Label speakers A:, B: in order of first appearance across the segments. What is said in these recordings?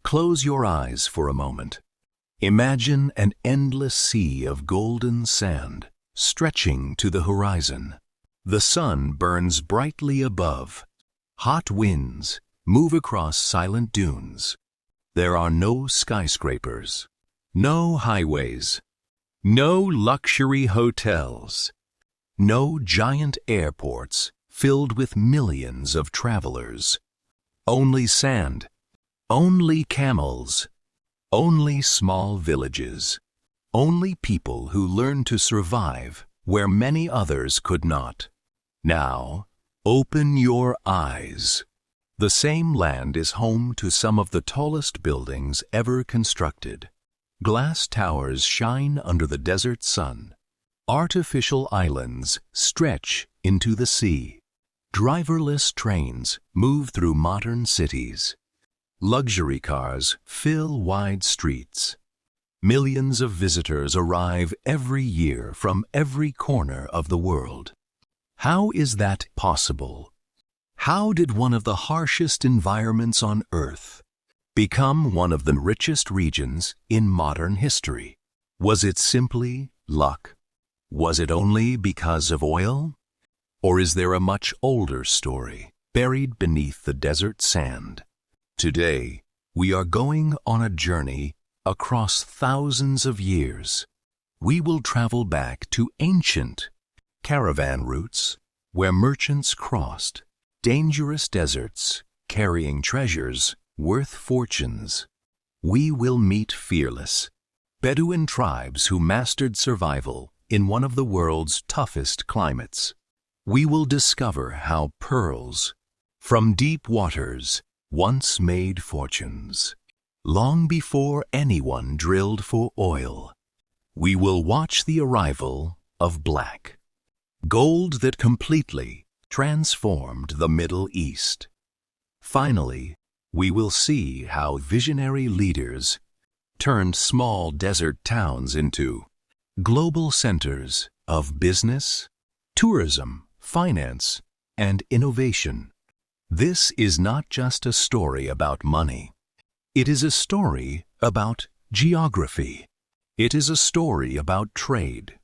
A: Close your eyes for a moment. Imagine an endless sea of golden sand stretching to the horizon. The sun burns brightly above. Hot winds move across silent dunes. There are no skyscrapers, no highways, no luxury hotels, no giant airports filled with millions of travelers. Only sand, only camels, only small villages, only people who learn to survive where many others could not. Now, open your eyes. The same land is home to some of the tallest buildings ever constructed. Glass towers shine under the desert sun. Artificial islands stretch into the sea. Driverless trains move through modern cities. Luxury cars fill wide streets. Millions of visitors arrive every year from every corner of the world. How is that possible? How did one of the harshest environments on Earth become one of the richest regions in modern history? Was it simply luck? Was it only because of oil? Or is there a much older story buried beneath the desert sand? Today, we are going on a journey across thousands of years. We will travel back to ancient caravan routes where merchants crossed dangerous deserts carrying treasures worth fortunes. We will meet fearless Bedouin tribes who mastered survival in one of the world's toughest climates. We will discover how pearls from deep waters once made fortunes, long before anyone drilled for oil. We will watch the arrival of black gold that completely transformed the Middle East. Finally, we will see how visionary leaders turned small desert towns into global centers of business, tourism, finance, and innovation. This is not just a story about money. It is a story about geography. It is a story about trade.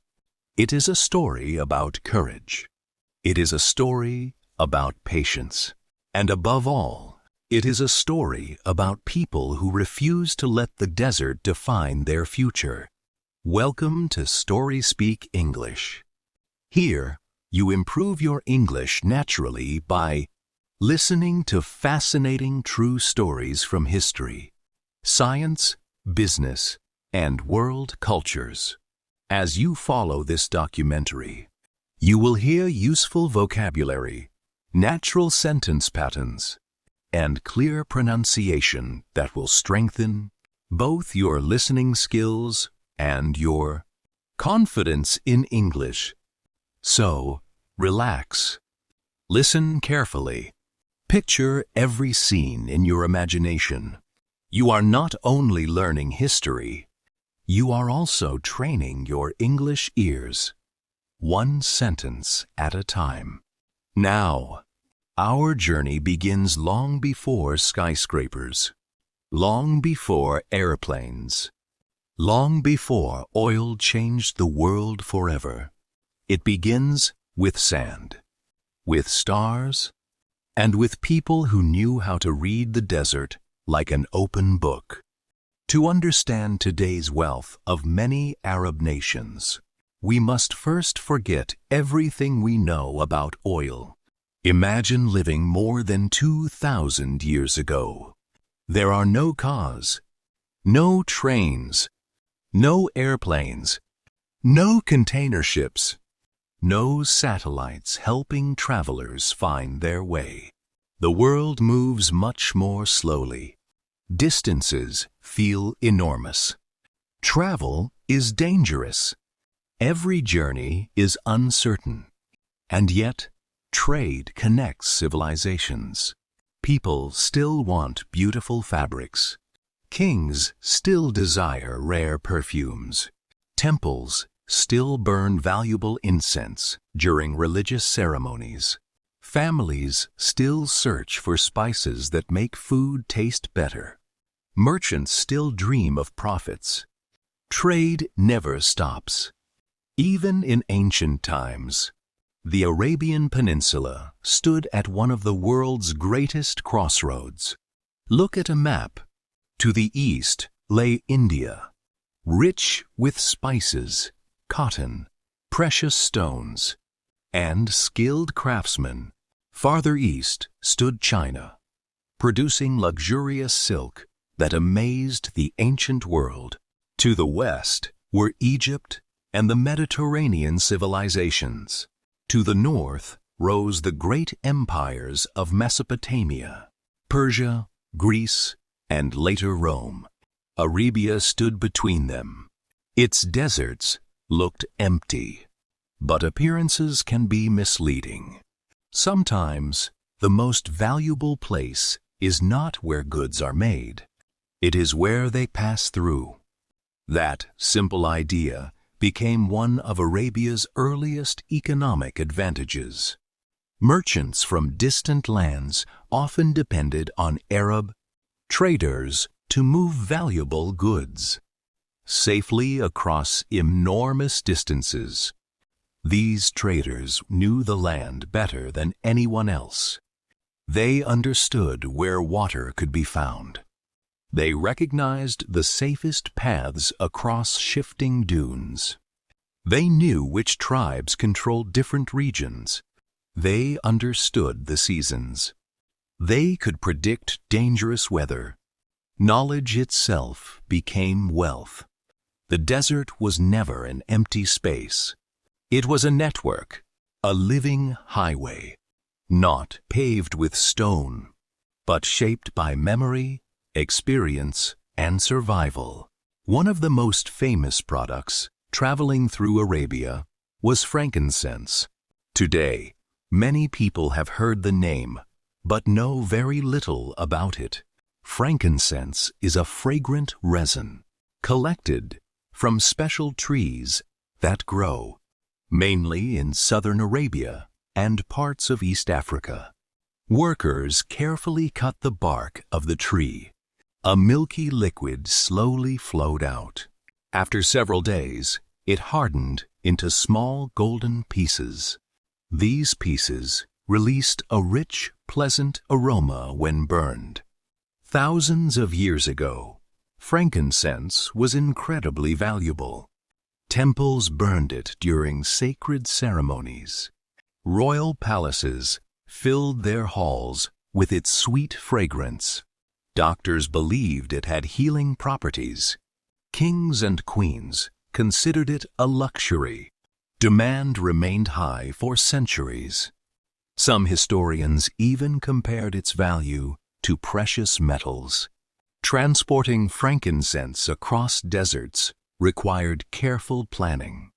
A: It is a story about courage. It is a story about patience. And above all, it is a story about people who refuse to let the desert define their future. Welcome to Story Speak English. Here, you improve your English naturally by listening to fascinating true stories from history, science, business, and world cultures. As you follow this documentary, you will hear useful vocabulary, natural sentence patterns, and clear pronunciation that will strengthen both your listening skills and your confidence in English. So, relax. Listen carefully. Picture every scene in your imagination. You are not only learning history, you are also training your English ears, one sentence at a time. Now, our journey begins long before skyscrapers, long before airplanes, long before oil changed the world forever. It begins with sand, with stars, and with people who knew how to read the desert like an open book. To understand today's wealth of many Arab nations, we must first forget everything we know about oil. Imagine living more than 2,000 years ago. There are no cars, no trains, no airplanes, no container ships, no satellites helping travelers find their way. The world moves much more slowly. Distances feel enormous. Travel is dangerous. Every journey is uncertain. And yet, trade connects civilizations. People still want beautiful fabrics. Kings still desire rare perfumes. Temples still burn valuable incense during religious ceremonies. Families still search for spices that make food taste better. Merchants still dream of profits. Trade never stops. Even in ancient times, the Arabian Peninsula stood at one of the world's greatest crossroads. Look at a map. To the east lay India, rich with spices, cotton, precious stones, and skilled craftsmen. Farther east stood China, producing luxurious silk that amazed the ancient world. To the west were Egypt and the Mediterranean civilizations. To the north rose the great empires of Mesopotamia, Persia, Greece, and later Rome. Arabia stood between them. Its deserts looked empty, but appearances can be misleading. Sometimes the most valuable place is not where goods are made. It is where they pass through. That simple idea became one of Arabia's earliest economic advantages. Merchants from distant lands often depended on Arab traders to move valuable goods safely across enormous distances. These traders knew the land better than anyone else. They understood where water could be found. They recognized the safest paths across shifting dunes. They knew which tribes controlled different regions. They understood the seasons. They could predict dangerous weather. Knowledge itself became wealth. The desert was never an empty space. It was a network, a living highway, not paved with stone, but shaped by memory, experience, and survival. One of the most famous products traveling through Arabia was frankincense. Today, many people have heard the name, but know very little about it. Frankincense is a fragrant resin collected from special trees that grow mainly in southern Arabia and parts of East Africa. Workers carefully cut the bark of the tree. A milky liquid slowly flowed out. After several days, it hardened into small golden pieces. These pieces released a rich, pleasant aroma when burned. Thousands of years ago, frankincense was incredibly valuable. Temples burned it during sacred ceremonies. Royal palaces filled their halls with its sweet fragrance. Doctors believed it had healing properties. Kings and queens considered it a luxury. Demand remained high for centuries. Some historians even compared its value to precious metals. Transporting frankincense across deserts required careful planning.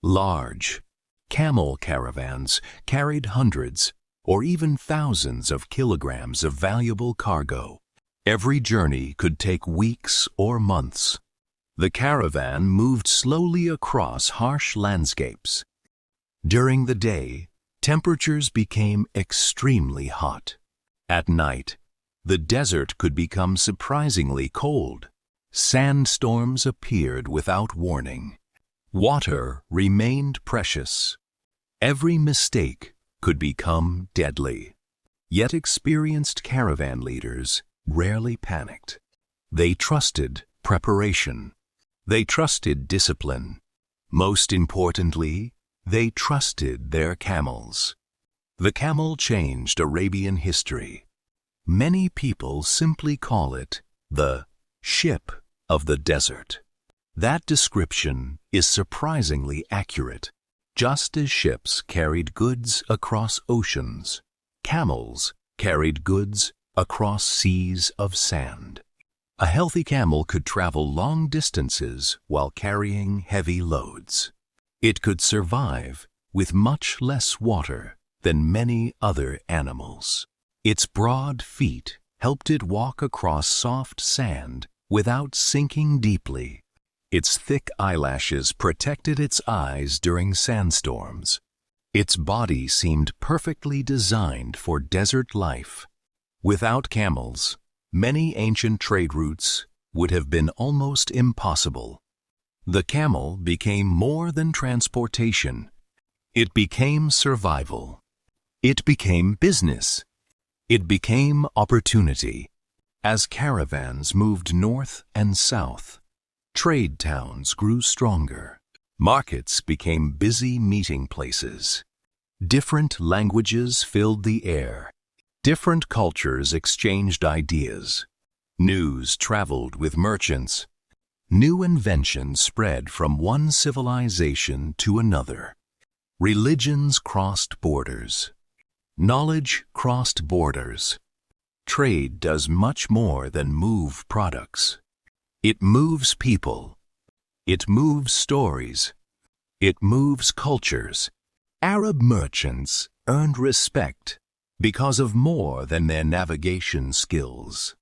A: Large camel caravans carried hundreds or even thousands of kilograms of valuable cargo. Every journey could take weeks or months. The caravan moved slowly across harsh landscapes. During the day, temperatures became extremely hot. At night, the desert could become surprisingly cold. Sandstorms appeared without warning. Water remained precious. Every mistake could become deadly. Yet experienced caravan leaders rarely panicked. They trusted preparation. They trusted discipline. Most importantly, they trusted their camels. The camel changed Arabian history. Many people simply call it the ship of the desert. That description is surprisingly accurate. Just as ships carried goods across oceans, camels carried goods across seas of sand. A healthy camel could travel long distances while carrying heavy loads. It could survive with much less water than many other animals. Its broad feet helped it walk across soft sand without sinking deeply. Its thick eyelashes protected its eyes during sandstorms. Its body seemed perfectly designed for desert life. Without camels, many ancient trade routes would have been almost impossible. The camel became more than transportation. It became survival. It became business. It became opportunity. As caravans moved north and south, trade towns grew stronger. Markets became busy meeting places. Different languages filled the air. Different cultures exchanged ideas. News traveled with merchants. New inventions spread from one civilization to another. Religions crossed borders. Knowledge crossed borders. Trade does much more than move products. It moves people. It moves stories. It moves cultures. Arab merchants earned respect because of more than their navigation skills.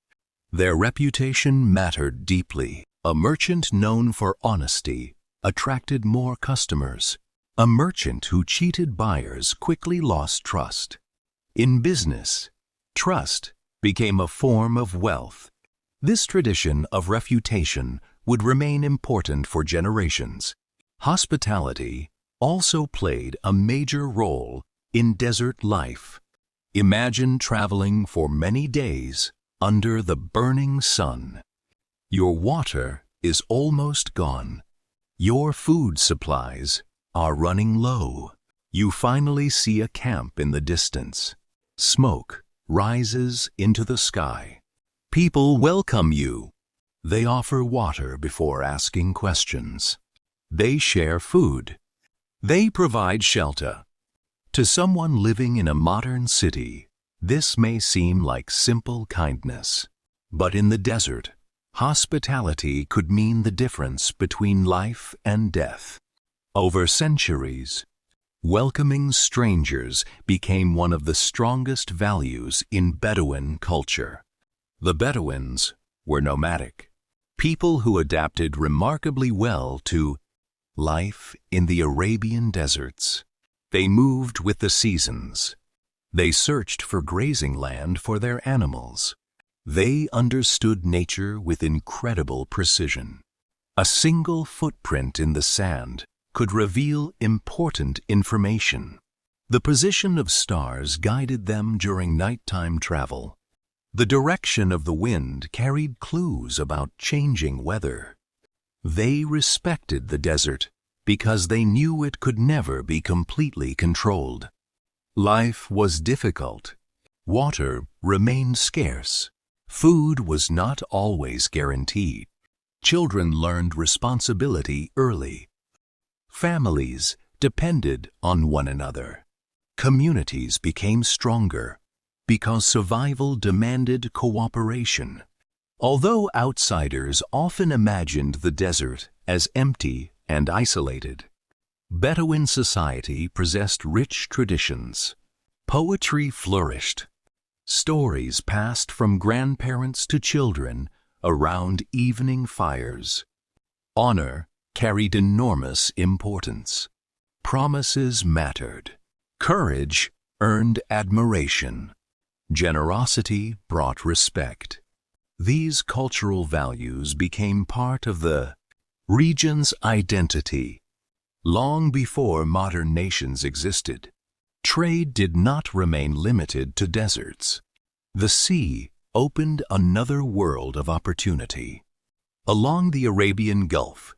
A: Their reputation mattered deeply. A merchant known for honesty attracted more customers. A merchant who cheated buyers quickly lost trust. In business, trust became a form of wealth. This tradition of reputation would remain important for generations. Hospitality also played a major role in desert life. Imagine traveling for many days under the burning sun. Your water is almost gone. Your food supplies are running low. You finally see a camp in the distance. Smoke rises into the sky. People welcome you. They offer water before asking questions. They share food. They provide shelter. To someone living in a modern city, this may seem like simple kindness. But in the desert, hospitality could mean the difference between life and death. Over centuries, welcoming strangers became one of the strongest values in Bedouin culture. The Bedouins were nomadic, people who adapted remarkably well to life in the Arabian deserts. They moved with the seasons. They searched for grazing land for their animals. They understood nature with incredible precision. A single footprint in the sand could reveal important information. The position of stars guided them during nighttime travel. The direction of the wind carried clues about changing weather. They respected the desert because they knew it could never be completely controlled. Life was difficult. Water remained scarce. Food was not always guaranteed. Children learned responsibility early. Families depended on one another. Communities became stronger because survival demanded cooperation. Although outsiders often imagined the desert as empty and isolated, Bedouin society possessed rich traditions. Poetry flourished. Stories passed from grandparents to children around evening fires. Honor carried enormous importance. Promises mattered. Courage earned admiration. Generosity brought respect. These cultural values became part of the region's identity. Long before modern nations existed, trade did not remain limited to deserts. The sea opened another world of opportunity. Along the Arabian Gulf,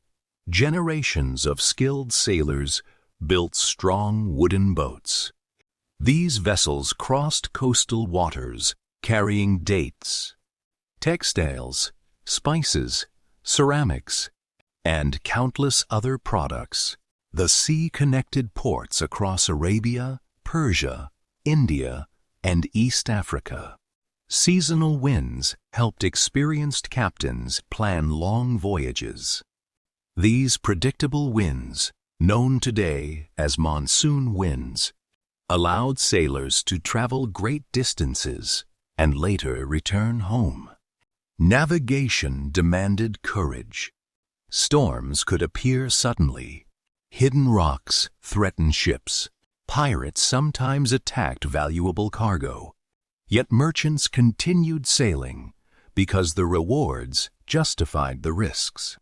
A: generations of skilled sailors built strong wooden boats. These vessels crossed coastal waters carrying dates, textiles, spices, ceramics, and countless other products. The sea connected ports across Arabia, Persia, India, and East Africa. Seasonal winds helped experienced captains plan long voyages. These predictable winds, known today as monsoon winds, allowed sailors to travel great distances and later return home. Navigation demanded courage. Storms could appear suddenly. Hidden rocks threatened ships. Pirates sometimes attacked valuable cargo. Yet merchants continued sailing, because the rewards justified the risks.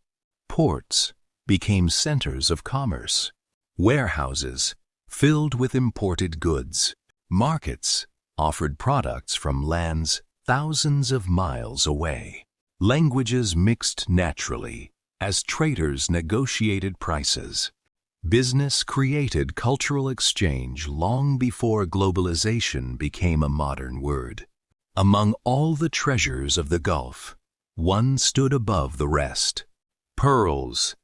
A: Ports became centers of commerce. Warehouses filled with imported goods. Markets offered products from lands thousands of miles away. Languages mixed naturally as traders negotiated prices. Business created cultural exchange long before globalization became a modern word. Among all the treasures of the Gulf, one stood above the rest: pearls.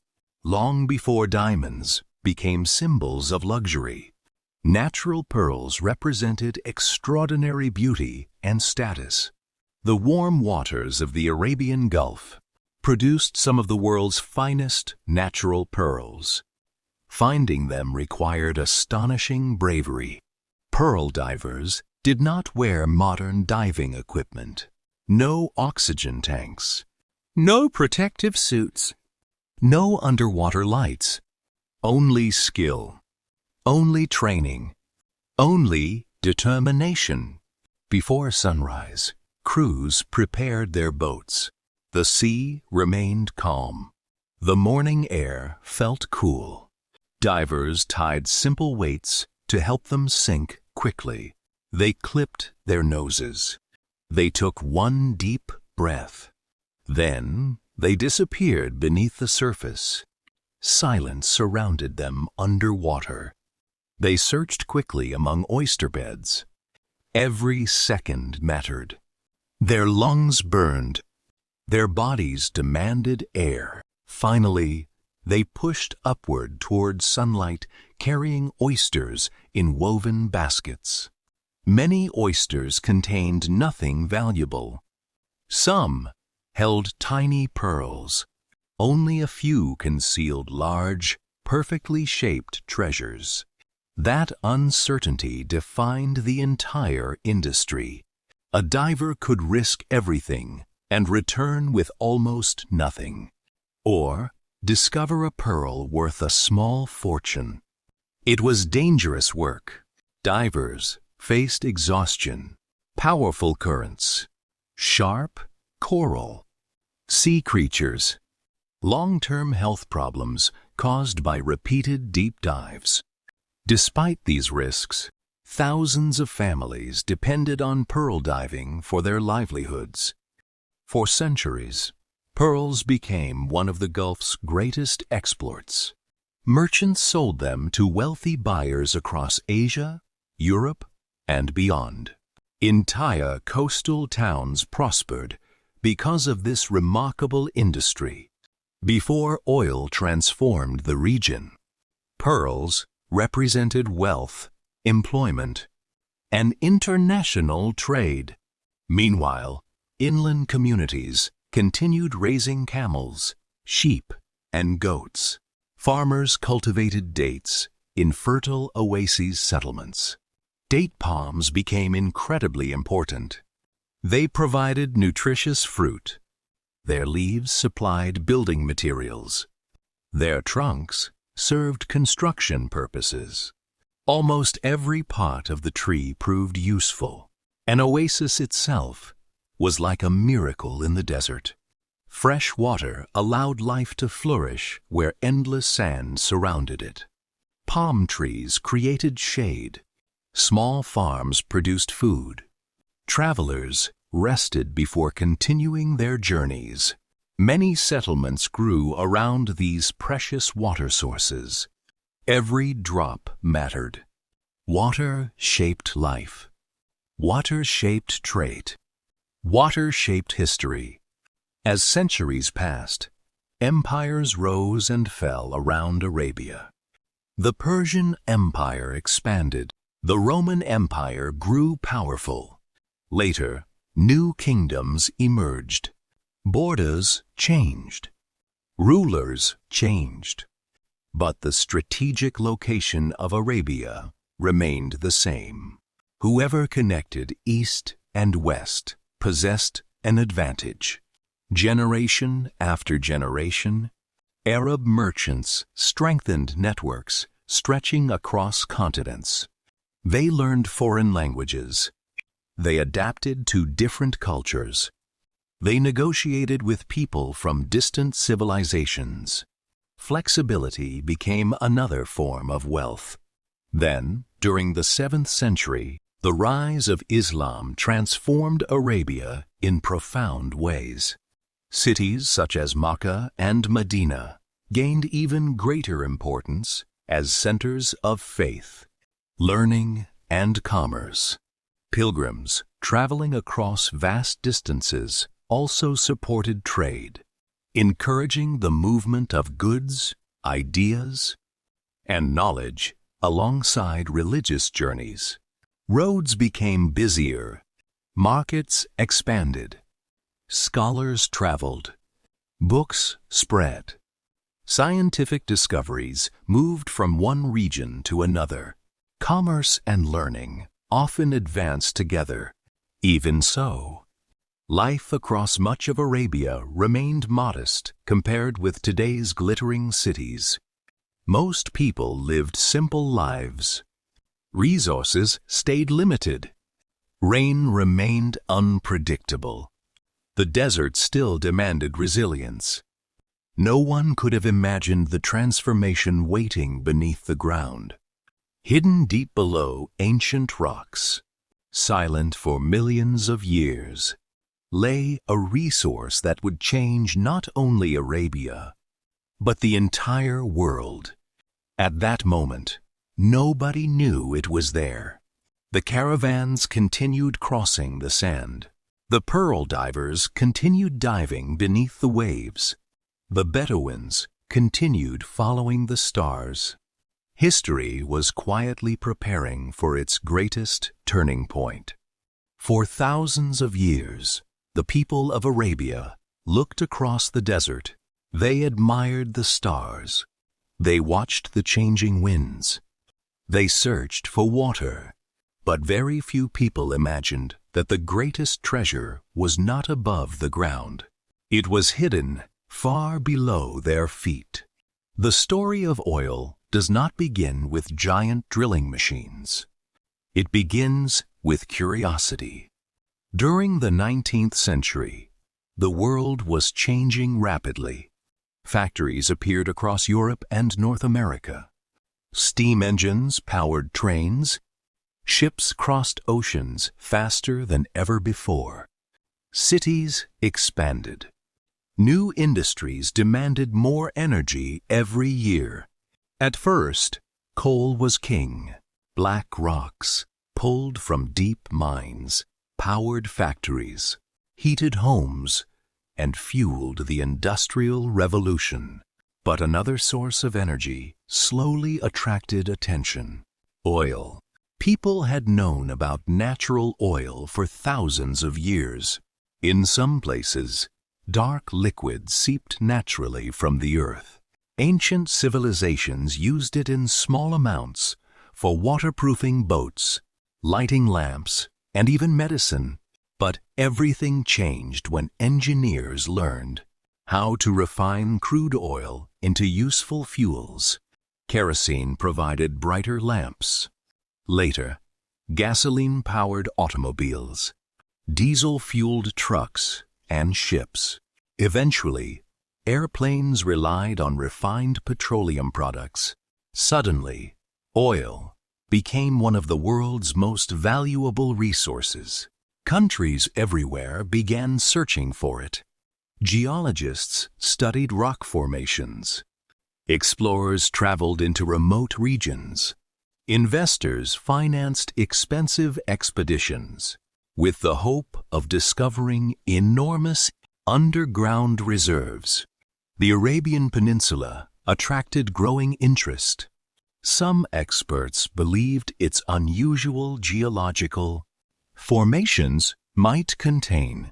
A: Long before diamonds became symbols of luxury, natural pearls represented extraordinary beauty and status. The warm waters of the Arabian Gulf produced some of the world's finest natural pearls. Finding them required astonishing bravery. Pearl divers did not wear modern diving equipment. No oxygen tanks. No protective suits. No underwater lights. Only skill. Only training. Only determination. Before sunrise, crews prepared their boats. The sea remained calm. The morning air felt cool. Divers tied simple weights to help them sink quickly. They clipped their noses. They took one deep breath. Then they disappeared beneath the surface. Silence surrounded them underwater. They searched quickly among oyster beds. Every second mattered. Their lungs burned. Their bodies demanded air. Finally, they pushed upward toward sunlight, carrying oysters in woven baskets. Many oysters contained nothing valuable. Some held tiny pearls. Only a few concealed large, perfectly shaped treasures. That uncertainty defined the entire industry. A diver could risk everything and return with almost nothing, or discover a pearl worth a small fortune. It was dangerous work. Divers faced exhaustion, powerful currents, sharp coral, sea creatures, long-term health problems caused by repeated deep dives. Despite these risks, thousands of families depended on pearl diving for their livelihoods. For centuries, pearls became one of the Gulf's greatest exports. Merchants sold them to wealthy buyers across Asia, Europe, and beyond. Entire coastal towns prospered because of this remarkable industry. Before oil transformed the region, pearls represented wealth, employment, and international trade. Meanwhile, inland communities continued raising camels, sheep, and goats. Farmers cultivated dates in fertile oasis settlements. Date palms became incredibly important. They provided nutritious fruit. Their leaves supplied building materials. Their trunks served construction purposes. Almost every part of the tree proved useful. An oasis itself was like a miracle in the desert. Fresh water allowed life to flourish where endless sand surrounded it. Palm trees created shade. Small farms produced food. Travelers rested before continuing their journeys. Many settlements grew around these precious water sources. Every drop mattered. Water shaped life. Water shaped trade. Water shaped history. As centuries passed, empires rose and fell around Arabia. The Persian Empire expanded. The Roman Empire grew powerful. Later, new kingdoms emerged. Borders changed. Rulers changed. But the strategic location of Arabia remained the same. Whoever connected east and west possessed an advantage. Generation after generation, Arab merchants strengthened networks stretching across continents. They learned foreign languages. They adapted to different cultures. They negotiated with people from distant civilizations. Flexibility became another form of wealth. Then, during the 7th century, the rise of Islam transformed Arabia in profound ways. Cities such as Mecca and Medina gained even greater importance as centers of faith, learning, and commerce. Pilgrims traveling across vast distances also supported trade, encouraging the movement of goods, ideas, and knowledge alongside religious journeys. Roads became busier, markets expanded, scholars traveled, books spread. Scientific discoveries moved from one region to another. Commerce and learning often advanced together. Even so, life across much of Arabia remained modest compared with today's glittering cities. Most people lived simple lives. Resources stayed limited. Rain remained unpredictable. The desert still demanded resilience. No one could have imagined the transformation waiting beneath the ground. Hidden deep below ancient rocks, silent for millions of years, lay a resource that would change not only Arabia, but the entire world. At that moment, nobody knew it was there. The caravans continued crossing the sand. The pearl divers continued diving beneath the waves. The Bedouins continued following the stars. History was quietly preparing for its greatest turning point. For thousands of years, the people of Arabia looked across the desert. They admired the stars. They watched the changing winds. They searched for water. But very few people imagined that the greatest treasure was not above the ground. It was hidden far below their feet. The story of oil does not begin with giant drilling machines. It begins with curiosity. During the 19th century, the world was changing rapidly. Factories appeared across Europe and North America. Steam engines powered trains. Ships crossed oceans faster than ever before. Cities expanded. New industries demanded more energy every year. At first, coal was king. Black rocks, pulled from deep mines, powered factories, heated homes, and fueled the Industrial Revolution. But another source of energy slowly attracted attention: oil. People had known about natural oil for thousands of years. In some places, dark liquid seeped naturally from the earth. Ancient civilizations used it in small amounts for waterproofing boats, lighting lamps, and even medicine. But everything changed when engineers learned how to refine crude oil into useful fuels. Kerosene provided brighter lamps. Later, gasoline-powered automobiles, diesel-fueled trucks, and ships. Eventually, airplanes relied on refined petroleum products. Suddenly, oil became one of the world's most valuable resources. Countries everywhere began searching for it. Geologists studied rock formations. Explorers traveled into remote regions. Investors financed expensive expeditions with the hope of discovering enormous underground reserves. The Arabian Peninsula attracted growing interest. Some experts believed its unusual geological formations might contain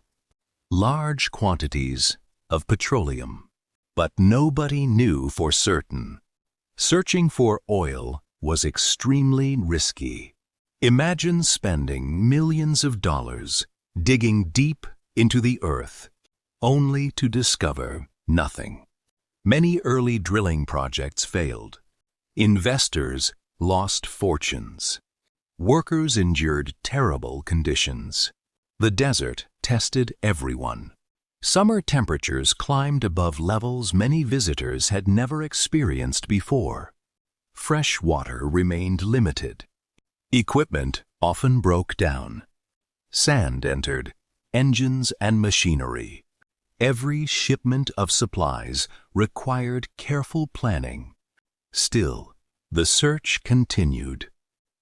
A: large quantities of petroleum, but nobody knew for certain. Searching for oil was extremely risky. Imagine spending millions of dollars digging deep into the earth, only to discover nothing. Many early drilling projects failed. Investors lost fortunes. Workers endured terrible conditions. The desert tested everyone. Summer temperatures climbed above levels many visitors had never experienced before. Fresh water remained limited. Equipment often broke down. Sand entered engines and machinery. Every shipment of supplies required careful planning. Still, the search continued.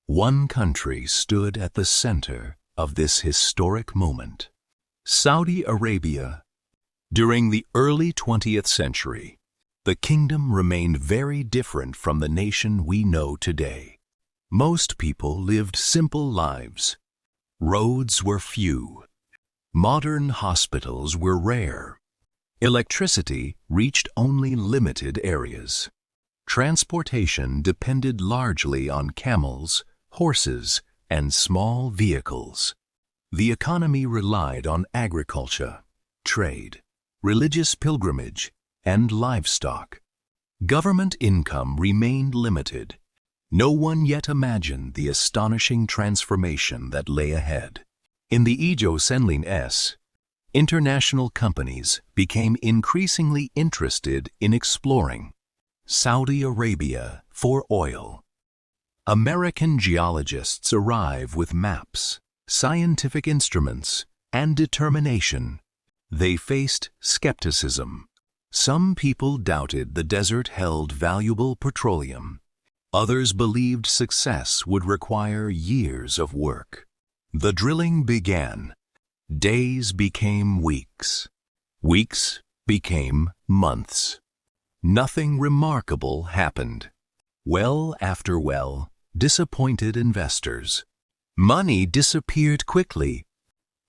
A: One country stood at the center of this historic moment: Saudi Arabia. During the early 20th century, the kingdom remained very different from the nation we know today. Most people lived simple lives. Roads were few. Modern hospitals were rare. Electricity reached only limited areas. Transportation depended largely on camels, horses, and small vehicles. The economy relied on agriculture, trade, religious pilgrimage, and livestock. Government income remained limited. No one yet imagined the astonishing transformation that lay ahead. In the Ijo Senlin S, international companies became increasingly interested in exploring Saudi Arabia for oil. American geologists arrive with maps, scientific instruments, and determination. They faced skepticism. Some people doubted the desert held valuable petroleum. Others believed success would require years of work. The drilling began. Days became weeks. Weeks became months. Nothing remarkable happened. Well after well, disappointed investors. Money disappeared quickly.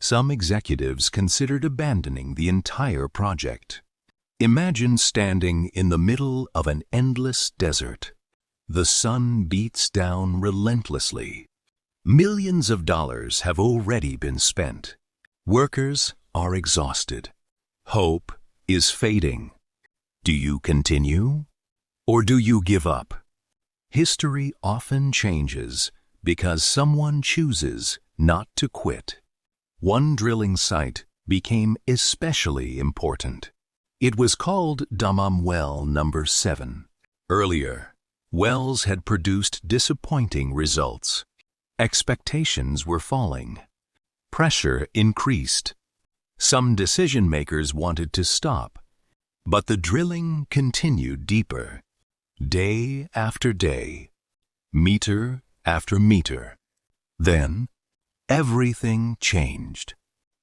A: Some executives considered abandoning the entire project. Imagine standing in the middle of an endless desert. The sun beats down relentlessly. Millions of dollars have already been spent. Workers are exhausted. Hope is fading. Do you continue, or do you give up? History often changes because someone chooses not to quit. One drilling site became especially important. It was called Dammam Well No. 7. Earlier, wells had produced disappointing results. Expectations were falling. Pressure increased. Some decision-makers wanted to stop, but the drilling continued deeper. Day after day, meter after meter. Then, everything changed.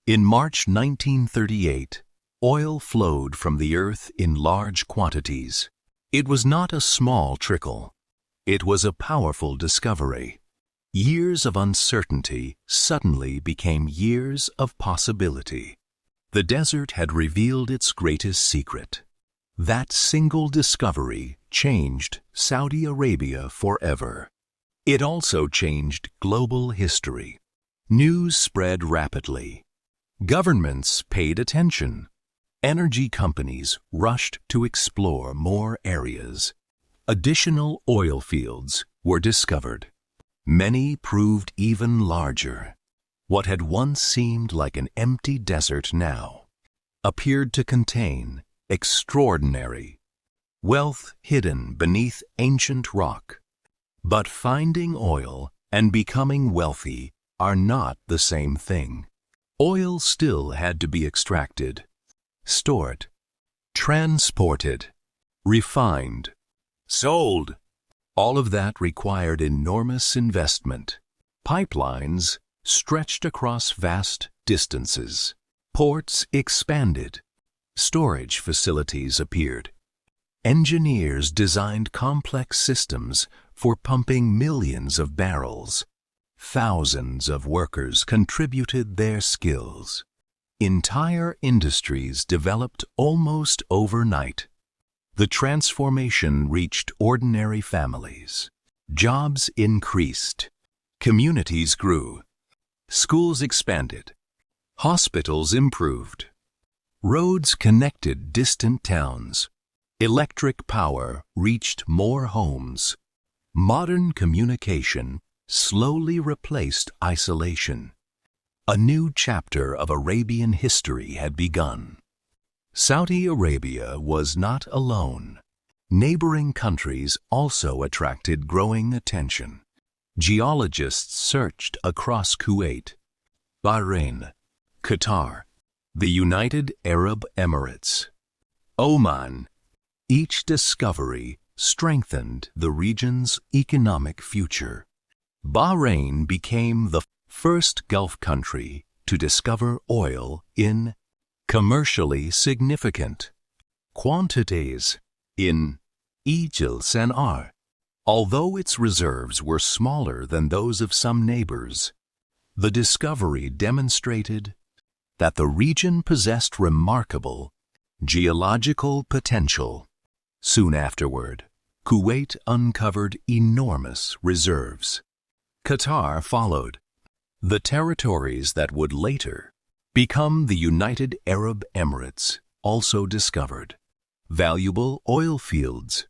A: In March 1938, oil flowed from the earth in large quantities. It was not a small trickle. It was a powerful discovery. Years of uncertainty suddenly became years of possibility. The desert had revealed its greatest secret. That single discovery changed Saudi Arabia forever. It also changed global history. News spread rapidly. Governments paid attention. Energy companies rushed to explore more areas. Additional oil fields were discovered. Many proved even larger. What had once seemed like an empty desert now appeared to contain extraordinary wealth hidden beneath ancient rock. But finding oil and becoming wealthy are not the same thing. Oil still had to be extracted, stored, transported, refined, sold. All of that required enormous investment. Pipelines stretched across vast distances. Ports expanded. Storage facilities appeared. Engineers designed complex systems for pumping millions of barrels. Thousands of workers contributed their skills. Entire industries developed almost overnight. The transformation reached ordinary families. Jobs increased. Communities grew. Schools expanded. Hospitals improved. Roads connected distant towns. Electric power reached more homes. Modern communication slowly replaced isolation. A new chapter of Arabian history had begun. Saudi Arabia was not alone. Neighboring countries also attracted growing attention. Geologists searched across Kuwait, Bahrain, Qatar, the United Arab Emirates, Oman. Each discovery strengthened the region's economic future. Bahrain became the first Gulf country to discover oil in commercially significant quantities in Ijil Sanar. Although its reserves were smaller than those of some neighbors, the discovery demonstrated that the region possessed remarkable geological potential. Soon afterward, Kuwait uncovered enormous reserves. Qatar followed. The territories that would later become the United Arab Emirates also discovered valuable oil fields.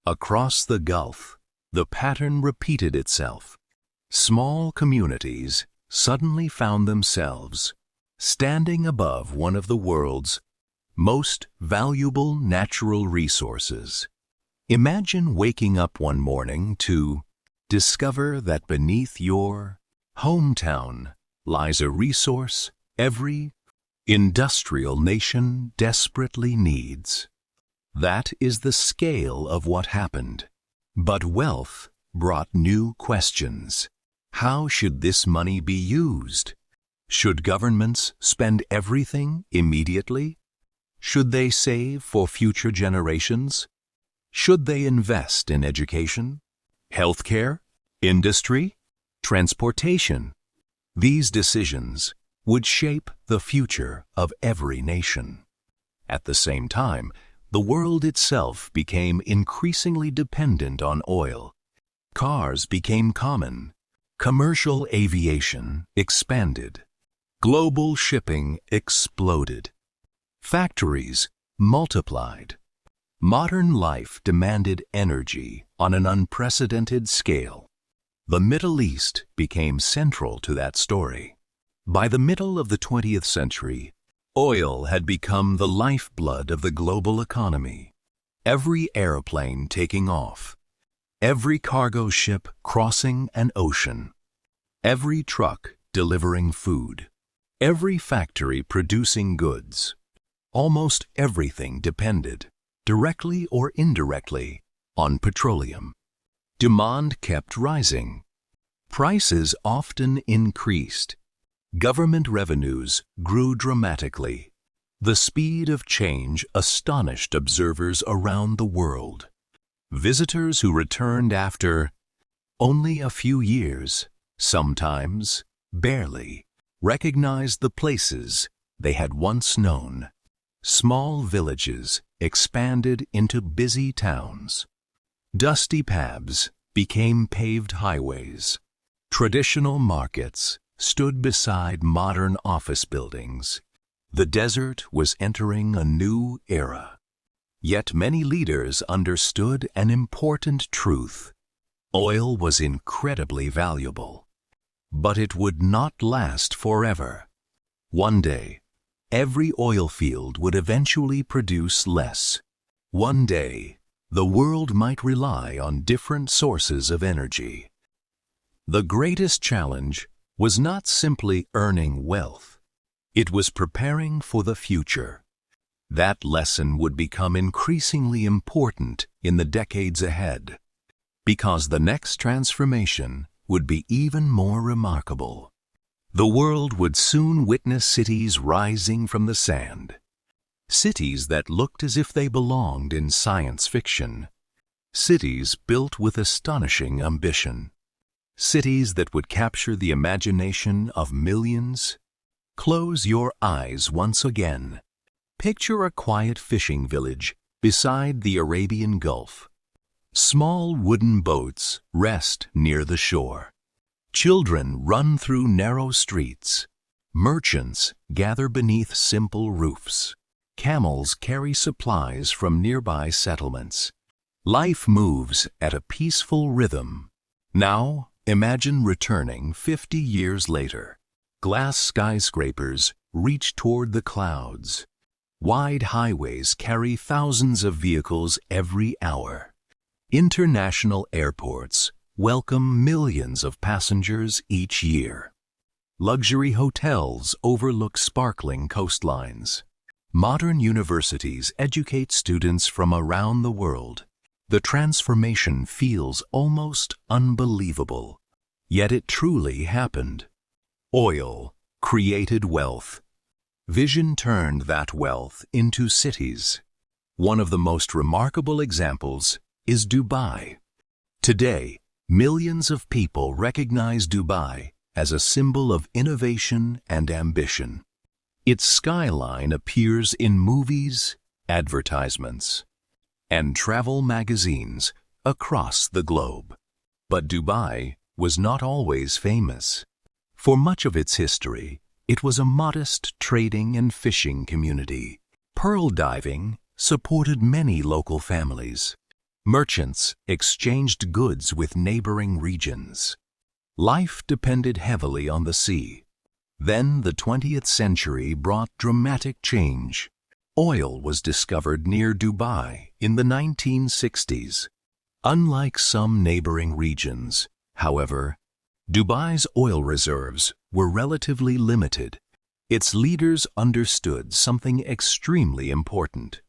A: Across the Gulf, the pattern repeated itself. Small communities suddenly found themselves standing above one of the world's most valuable natural resources. Imagine waking up one morning to discover that beneath your hometown lies a resource every industrial nation desperately needs. That is the scale of what happened. But wealth brought new questions. How should this money be used? Should governments spend everything immediately? Should they save for future generations? Should they invest in education, healthcare, industry, transportation? These decisions would shape the future of every nation. At the same time, the world itself became increasingly dependent on oil. Cars became common. Commercial aviation expanded. Global shipping exploded. Factories multiplied. Modern life demanded energy on an unprecedented scale. The Middle East became central to that story. By the middle of the 20th century, oil had become the lifeblood of the global economy. Every airplane taking off, every cargo ship crossing an ocean, every truck delivering food, every factory producing goods, almost everything depended, directly or indirectly, on petroleum. Demand kept rising. Prices often increased. Government revenues grew dramatically. The speed of change astonished observers around the world. Visitors who returned after only a few years, sometimes barely, recognized the places they had once known. Small villages expanded into busy towns. Dusty paths became paved highways. Traditional markets stood beside modern office buildings. The desert was entering a new era. Yet many leaders understood an important truth. Oil was incredibly valuable, but it would not last forever. One day, every oil field would eventually produce less. One day, the world might rely on different sources of energy. The greatest challenge was not simply earning wealth. It was preparing for the future. That lesson would become increasingly important in the decades ahead, because the next transformation would be even more remarkable. The world would soon witness cities rising from the sand. Cities that looked as if they belonged in science fiction. Cities built with astonishing ambition. Cities that would capture the imagination of millions. Close your eyes once again. Picture a quiet fishing village beside the Arabian Gulf. Small wooden boats rest near the shore. Children run through narrow streets. Merchants gather beneath simple roofs. Camels carry supplies from nearby settlements. Life moves at a peaceful rhythm. Now, imagine returning 50 years later. Glass skyscrapers reach toward the clouds. Wide highways carry thousands of vehicles every hour. International airports welcome millions of passengers each year. Luxury hotels overlook sparkling coastlines. Modern universities educate students from around the world. The transformation feels almost unbelievable, yet it truly happened. Oil created wealth. Vision turned that wealth into cities. One of the most remarkable examples is Dubai. Today, millions of people recognize Dubai as a symbol of innovation and ambition. Its skyline appears in movies, advertisements, and travel magazines across the globe. But Dubai was not always famous. For much of its history, it was a modest trading and fishing community. Pearl diving supported many local families. Merchants exchanged goods with neighboring regions. Life depended heavily on the sea. Then the 20th century brought dramatic change. Oil was discovered near Dubai in the 1960s. Unlike some neighboring regions, however, Dubai's oil reserves were relatively limited. Its leaders understood something extremely important.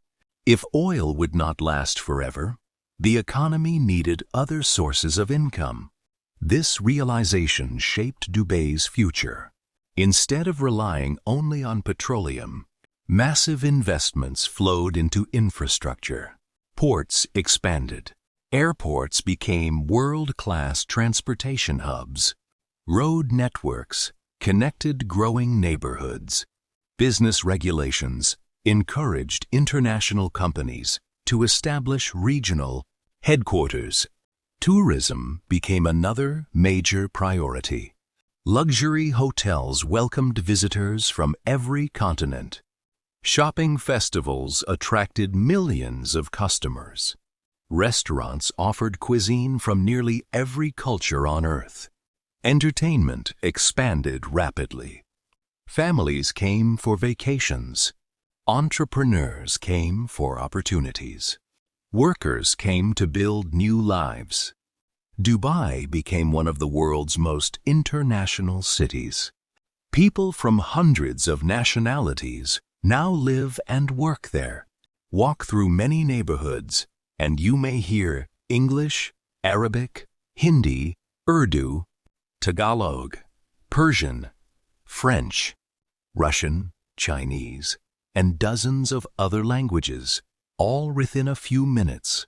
A: If oil would not last forever, the economy needed other sources of income. This realization shaped Dubai's future. Instead of relying only on petroleum, massive investments flowed into infrastructure. Ports expanded. Airports became world-class transportation hubs. Road networks connected growing neighborhoods. Business regulations encouraged international companies to establish regional headquarters. Tourism became another major priority. Luxury hotels welcomed visitors from every continent. Shopping festivals attracted millions of customers. Restaurants offered cuisine from nearly every culture on Earth. Entertainment expanded rapidly. Families came for vacations. Entrepreneurs came for opportunities. Workers came to build new lives. Dubai became one of the world's most international cities. People from hundreds of nationalities now live and work there. Walk through many neighborhoods, and you may hear English, Arabic, Hindi, Urdu, Tagalog, Persian, French, Russian, Chinese, and dozens of other languages, all within a few minutes.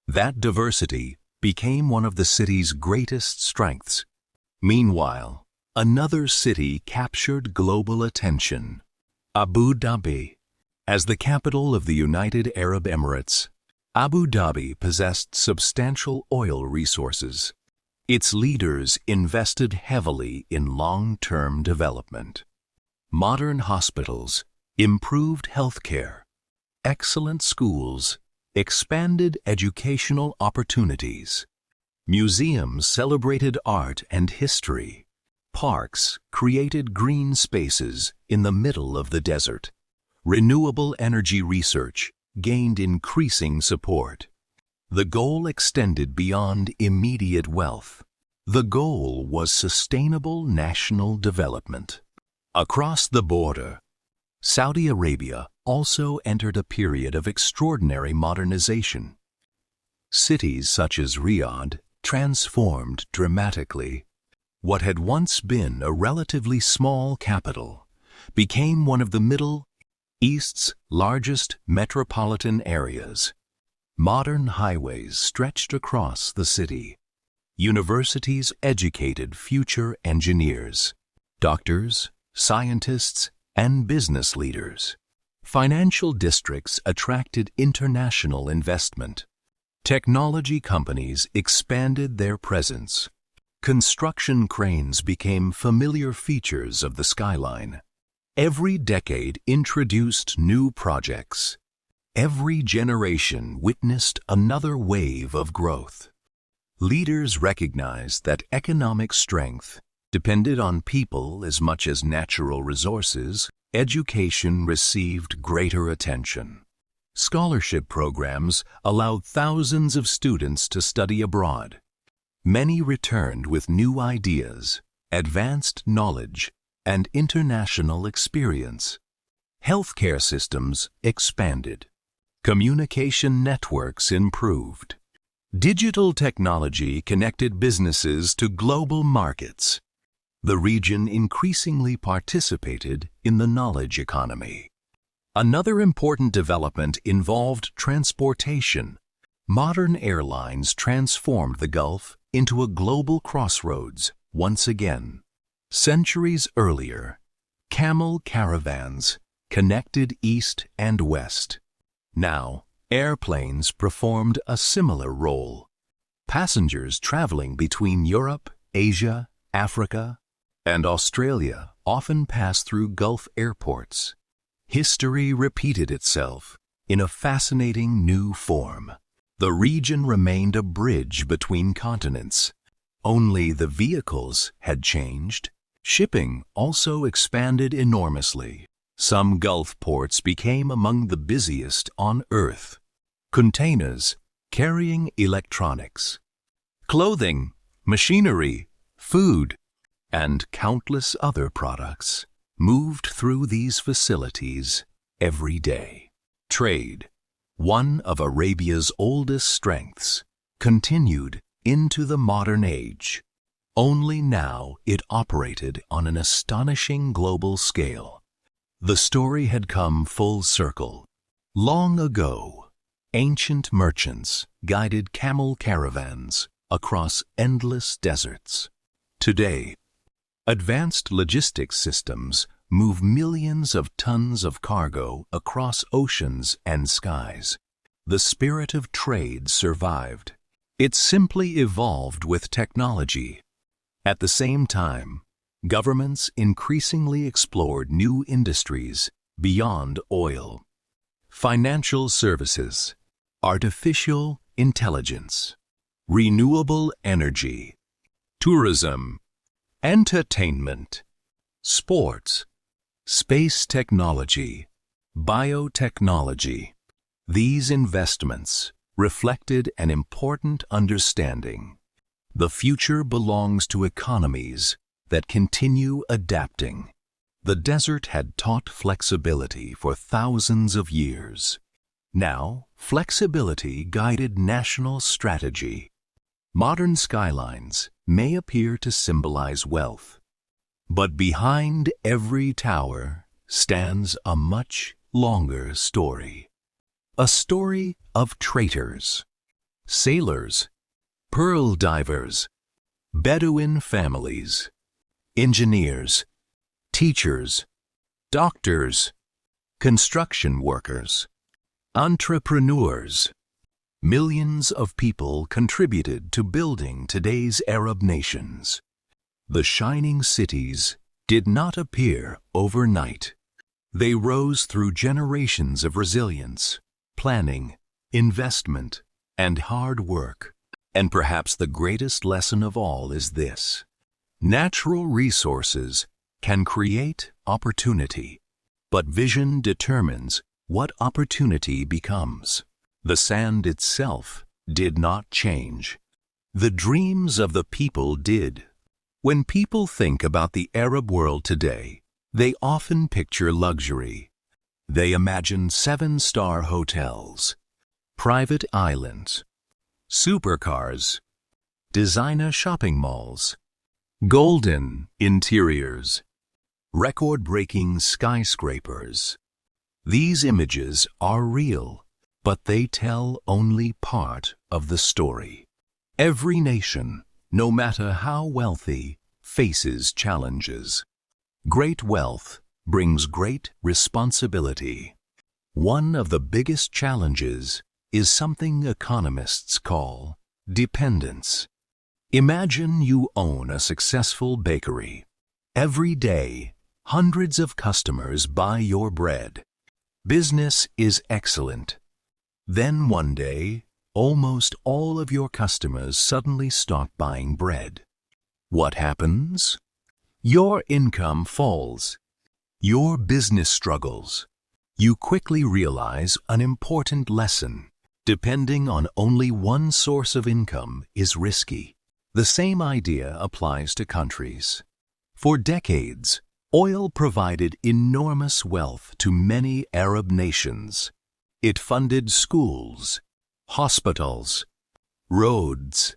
A: That diversity became one of the city's greatest strengths. Meanwhile, another city captured global attention: Abu Dhabi. As the capital of the United Arab Emirates, Abu Dhabi possessed substantial oil resources. Its leaders invested heavily in long-term development. Modern hospitals, improved healthcare, excellent schools, expanded educational opportunities. Museums celebrated art and history. Parks created green spaces in the middle of the desert. Renewable energy research gained increasing support. The goal extended beyond immediate wealth. The goal was sustainable national development. Across the border, Saudi Arabia also entered a period of extraordinary modernization. Cities such as Riyadh transformed dramatically. What had once been a relatively small capital became one of the Middle East's largest metropolitan areas. Modern highways stretched across the city. Universities educated future engineers, doctors, scientists, and business leaders. Financial districts attracted international investment. Technology companies expanded their presence. Construction cranes became familiar features of the skyline. Every decade introduced new projects. Every generation witnessed another wave of growth. Leaders recognized that economic strength depended on people as much as natural resources education received greater attention. Scholarship programs allowed thousands of students to study abroad. Many returned with new ideas, advanced knowledge, and international experience. Healthcare systems expanded. Communication networks improved. Digital technology connected businesses to global markets. The region increasingly participated in the knowledge economy. Another important development involved transportation. Modern airlines transformed the Gulf into a global crossroads once again. Centuries earlier, Camel Caravans connected east and west. Now, airplanes performed a similar role. Passengers traveling between Europe, Asia, Africa, and Australia often passed through Gulf airports. History repeated itself in a fascinating new form. The region remained a bridge between continents. Only the vehicles had changed. Shipping also expanded enormously. Some Gulf ports became among the busiest on Earth. Containers carrying electronics, clothing, machinery, food, and countless other products moved through these facilities every day. Trade, one of Arabia's oldest strengths, continued into the modern age. Only now it operated on an astonishing global scale. The story had come full circle. Long ago, ancient merchants guided camel caravans across endless deserts. Today, advanced logistics systems move millions of tons of cargo across oceans and skies. The spirit of trade survived. It simply evolved with technology. At the same time, governments increasingly explored new industries beyond oil. Financial services, artificial intelligence, renewable energy, tourism, entertainment, sports, space technology, biotechnology. These investments reflected an important understanding. The future belongs to economies that continue adapting. The desert had taught flexibility for thousands of years. Now, flexibility guided national strategy. Modern skylines may appear to symbolize wealth, but behind every tower stands a much longer story. A story of traders, sailors, pearl divers, Bedouin families, engineers, teachers, doctors, construction workers, entrepreneurs. Millions of people contributed to building today's Arab nations. The shining cities did not appear overnight. They rose through generations of resilience, planning, investment, and hard work. And perhaps the greatest lesson of all is this: natural resources can create opportunity, but vision determines what opportunity becomes. The sand itself did not change. The dreams of the people did. When people think about the Arab world today, they often picture luxury. They imagine 7-star hotels, private islands, supercars, designer shopping malls, golden interiors, record-breaking skyscrapers. These images are real, but they tell only part of the story. Every nation, no matter how wealthy, faces challenges. Great wealth brings great responsibility. One of the biggest challenges is something economists call dependence. Imagine you own a successful bakery. Every day, hundreds of customers buy your bread. Business is excellent. Then one day, almost all of your customers suddenly stop buying bread. What happens? Your income falls. your business struggles, you quickly realize an important lesson. Depending on only one source of income is risky. The same idea applies to countries. For decades, oil provided enormous wealth to many Arab nations. It funded schools, hospitals, roads,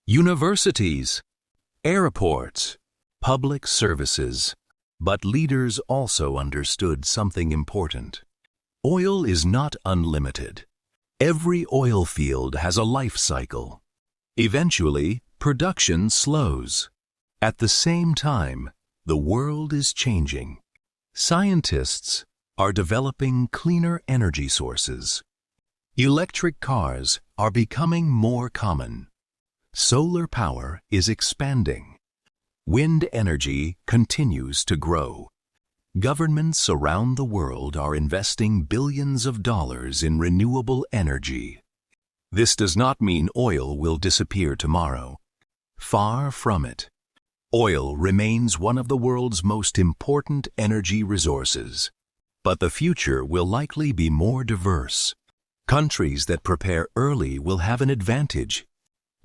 A: universities, airports, public services. But leaders also understood something important. Oil is not unlimited. Every oil field has a life cycle. Eventually, production slows. At the same time, the world is changing. Scientists are developing cleaner energy sources. Electric cars are becoming more common. Solar power is expanding. Wind energy continues to grow. Governments around the world are investing billions of dollars in renewable energy. This does not mean oil will disappear tomorrow. Far from it. Oil remains one of the world's most important energy resources. But the future will likely be more diverse. Countries that prepare early will have an advantage.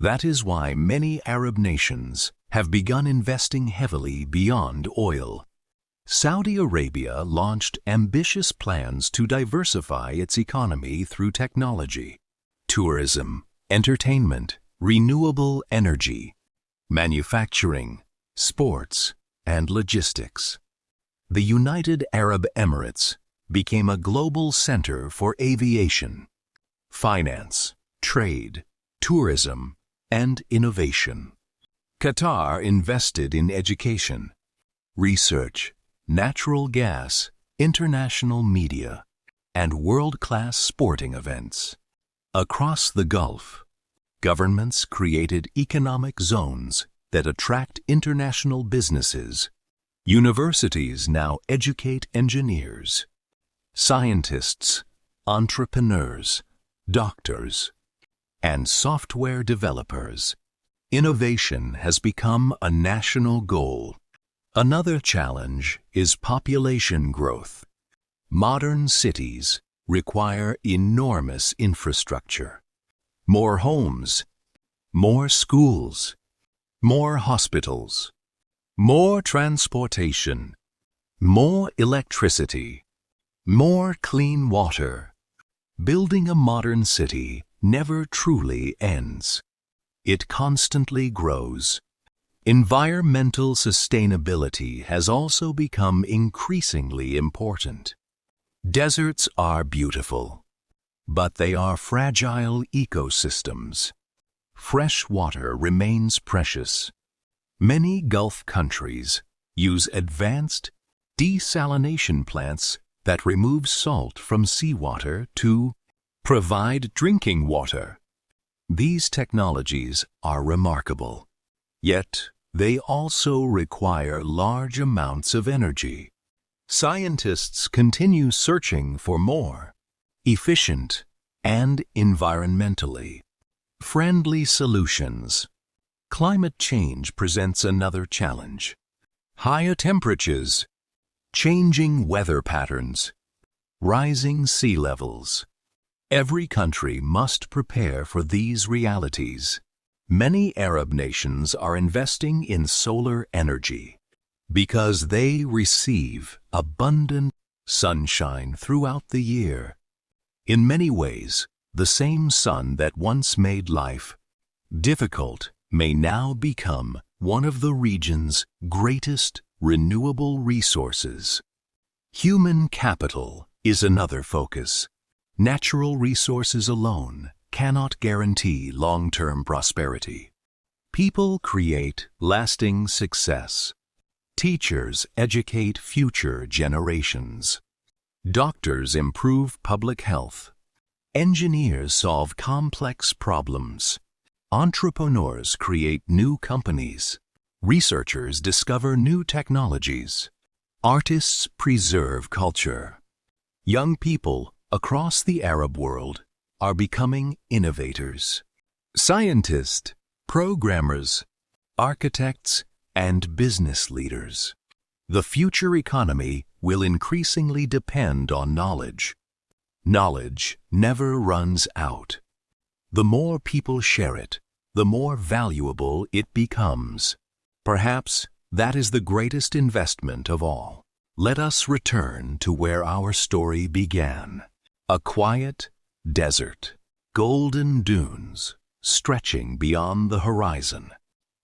A: That is why many Arab nations have begun investing heavily beyond oil. Saudi Arabia launched ambitious plans to diversify its economy through technology, tourism, entertainment, renewable energy, manufacturing, sports, and logistics. The United Arab Emirates became a global center for aviation, finance, trade, tourism, and innovation. Qatar invested in education, research, natural gas, international media, and world-class sporting events. Across the Gulf, governments created economic zones that attract international businesses. Universities now educate engineers, scientists, entrepreneurs, doctors, and software developers. Innovation has become a national goal. Another challenge is population growth. Modern cities require enormous infrastructure. More homes, more schools, more hospitals, more transportation, more electricity, more clean water. Building a modern city never truly ends. It constantly grows. Environmental sustainability has also become increasingly important. Deserts are beautiful, but they are fragile ecosystems. Fresh water remains precious. Many Gulf countries use advanced desalination plants that remove salt from seawater to provide drinking water. These technologies are remarkable, yet they also require large amounts of energy. Scientists continue searching for more efficient and environmentally friendly solutions. Climate change presents another challenge. Higher temperatures, changing weather patterns, rising sea levels. Every country must prepare for these realities. Many Arab nations are investing in solar energy because they receive abundant sunshine throughout the year. In many ways, the same sun that once made life difficult may now become one of the region's greatest renewable resources. Human capital is another focus. Natural resources alone cannot guarantee long-term prosperity. People create lasting success. Teachers educate future generations. Doctors improve public health. Engineers solve complex problems. Entrepreneurs create new companies. Researchers discover new technologies. Artists preserve culture. Young people across the Arab world are becoming innovators. Scientists, programmers, architects, and business leaders. The future economy will increasingly depend on knowledge. Knowledge never runs out. The more people share it, the more valuable it becomes. Perhaps that is the greatest investment of all. Let us return to where our story began. A quiet desert, golden dunes stretching beyond the horizon.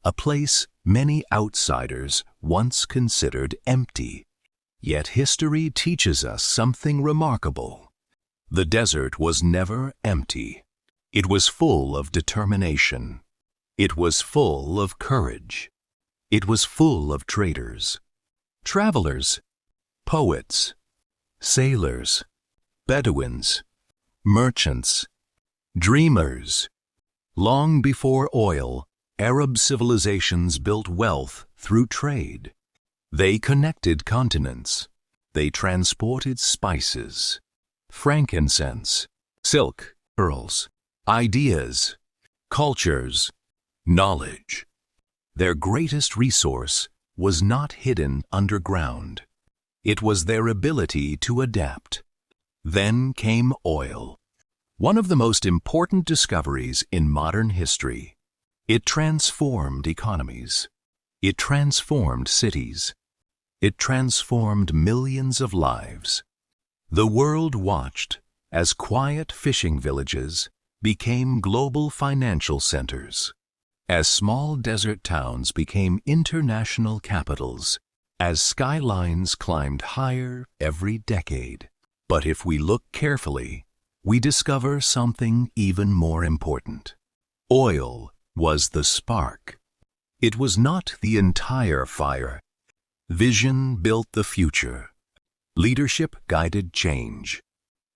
A: A place many outsiders once considered empty. Yet history teaches us something remarkable. The desert was never empty. It was full of determination. It was full of courage. It was full of traders, travelers, poets, sailors, Bedouins, merchants, dreamers. Long before oil, Arab civilizations built wealth through trade. They connected continents. They transported spices, frankincense, silk, pearls, ideas, cultures, knowledge. Their greatest resource was not hidden underground. It was their ability to adapt. Then came oil, one of the most important discoveries in modern history. It transformed economies. It transformed cities. It transformed millions of lives. The world watched as quiet fishing villages became global financial centers, as small desert towns became international capitals, as skylines climbed higher every decade. But if we look carefully, we discover something even more important. Oil was the spark. It was not the entire fire. Vision built the future. Leadership guided change.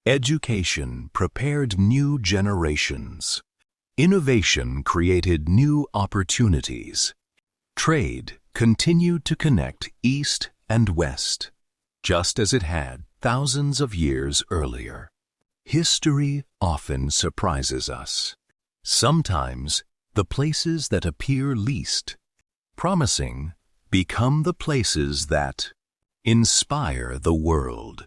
A: Education prepared new generations. Innovation created new opportunities. Trade continued to connect East and West, just as it had thousands of years earlier. History often surprises us. Sometimes the places that appear least promising become the places that inspire the world.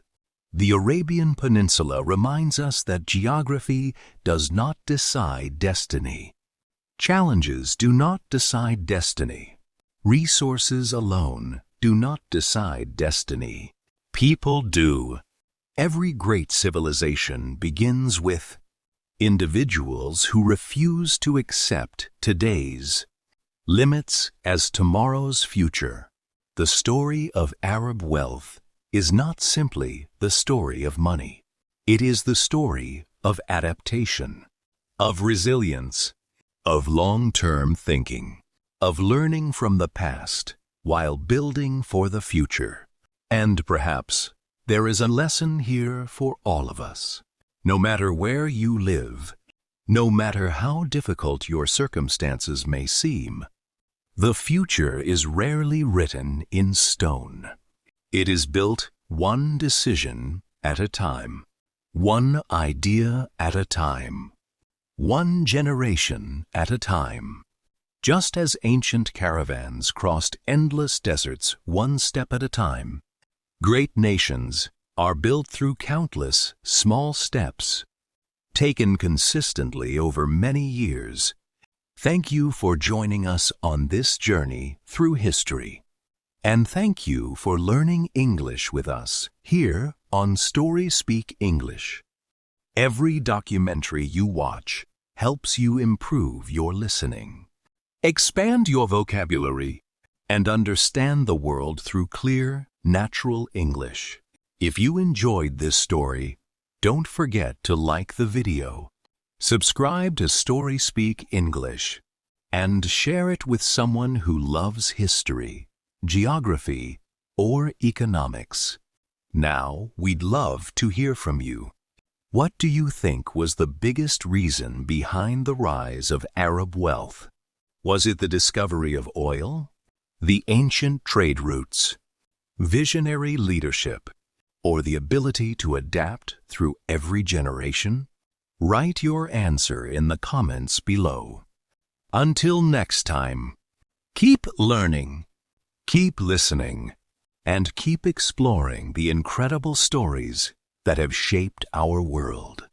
A: The Arabian Peninsula reminds us that geography does not decide destiny. Challenges do not decide destiny. Resources alone do not decide destiny. People do. Every great civilization begins with individuals who refuse to accept today's limits as tomorrow's future. The story of Arab wealth is not simply the story of money. It is the story of adaptation, of resilience, of long-term thinking, of learning from the past while building for the future. And perhaps there is a lesson here for all of us. No matter where you live, no matter how difficult your circumstances may seem, the future is rarely written in stone. It is built one decision at a time, one idea at a time, one generation at a time. Just as ancient caravans crossed endless deserts one step at a time, great nations are built through countless small steps, taken consistently over many years. Thank you for joining us on this journey through history. And thank you for learning English with us here on Story Speak English. Every documentary you watch helps you improve your listening. Expand your vocabulary and understand the world through clear, natural English. If you enjoyed this story, don't forget to like the video, subscribe to Story Speak English, and share it with someone who loves history, geography, or economics. Now, we'd love to hear from you. What do you think was the biggest reason behind the rise of Arab wealth? Was it the discovery of oil, the ancient trade routes, visionary leadership, or the ability to adapt through every generation? Write your answer in the comments below. Until next time, keep learning, keep listening, and keep exploring the incredible stories that have shaped our world.